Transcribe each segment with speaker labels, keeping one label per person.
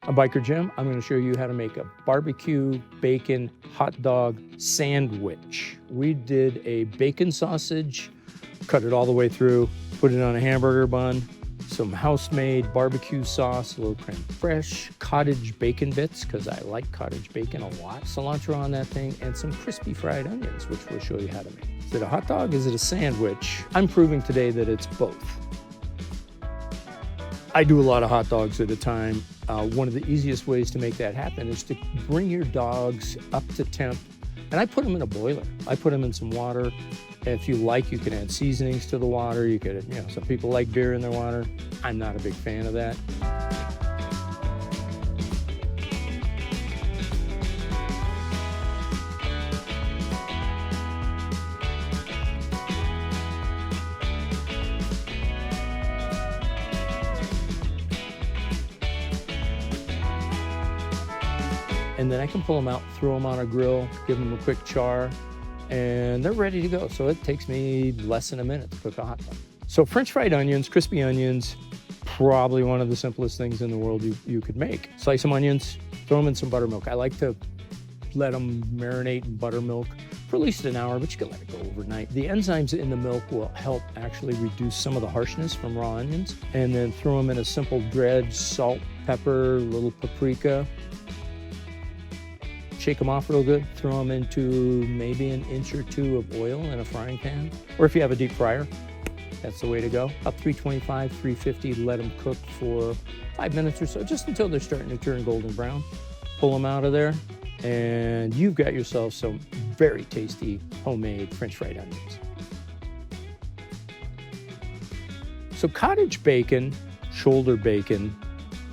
Speaker 1: I'm Biker Jim. I'm going to show you how to make a barbecue bacon hot dog sandwich. We did a bacon sausage, cut it all the way through, put it on a hamburger bun, some house-made barbecue sauce, a little crème fraîche, cottage bacon bits, because I like cottage bacon a lot, cilantro on that thing, and some crispy fried onions, which we'll show you how to make. Is it a hot dog? Is it a sandwich? I'm proving today that it's both. I do a lot of hot dogs at a time. One of the easiest ways to make that happen is to bring your dogs up to temp. And I put them in a boiler. I put them in some water. If you like, you can add seasonings to the water. You could, some people like beer in their water. I'm not a big fan of that. And then I can pull them out, throw them on a grill, give them a quick char, and they're ready to go. So it takes me less than a minute to cook a hot dog. So French fried onions, crispy onions, probably one of the simplest things in the world you could make. Slice some onions, throw them in some buttermilk. I like to let them marinate in buttermilk for at least an hour, but you can let it go overnight. The enzymes in the milk will help actually reduce some of the harshness from raw onions. And then throw them in a simple dredge, salt, pepper, a little paprika. Shake them off real good, throw them into maybe an inch or two of oil in a frying pan. Or if you have a deep fryer, that's the way to go. Up 325, 350, let them cook for 5 minutes or so, just until they're starting to turn golden brown. Pull them out of there, and you've got yourself some very tasty homemade French fried onions. So cottage bacon, shoulder bacon,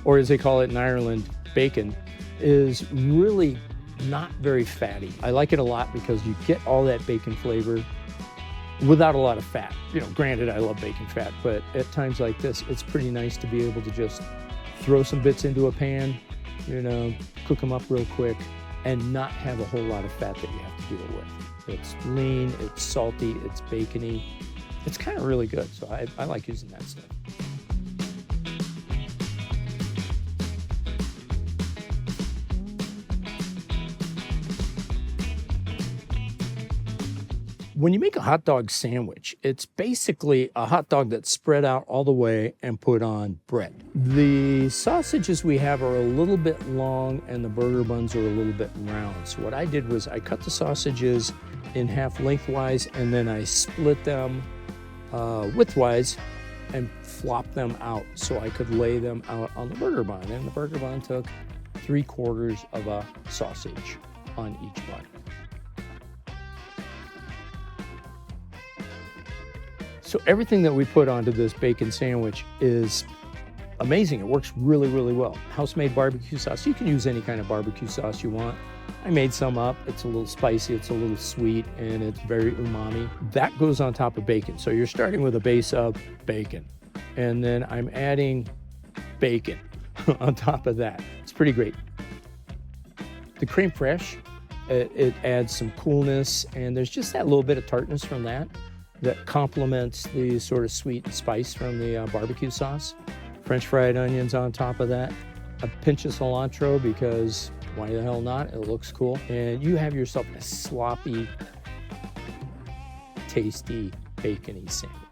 Speaker 1: or as they call it in Ireland, bacon, is really not very fatty. I like it a lot because you get all that bacon flavor without a lot of fat. Granted, I love bacon fat, but at times like this, it's pretty nice to be able to just throw some bits into a pan, cook them up real quick, and not have a whole lot of fat that you have to deal with. It's lean, it's salty, it's bacony. It's kind of really good, so I like using that stuff. When you make a hot dog sandwich, it's basically a hot dog that's spread out all the way and put on bread. The sausages we have are a little bit long and the burger buns are a little bit round. So what I did was I cut the sausages in half lengthwise and then I split them widthwise and flopped them out so I could lay them out on the burger bun. And the burger bun took 3/4 of a sausage on each bun. So everything that we put onto this bacon sandwich is amazing. It works really, really well. House-made barbecue sauce. You can use any kind of barbecue sauce you want. I made some up. It's a little spicy, it's a little sweet, and it's very umami. That goes on top of bacon. So you're starting with a base of bacon. And then I'm adding bacon on top of that. It's pretty great. The crème fraîche, it adds some coolness, and there's just that little bit of tartness from that complements the sort of sweet spice from the barbecue sauce. French fried onions on top of that. A pinch of cilantro because why the hell not? It looks cool. And you have yourself a sloppy, tasty, bacony sandwich.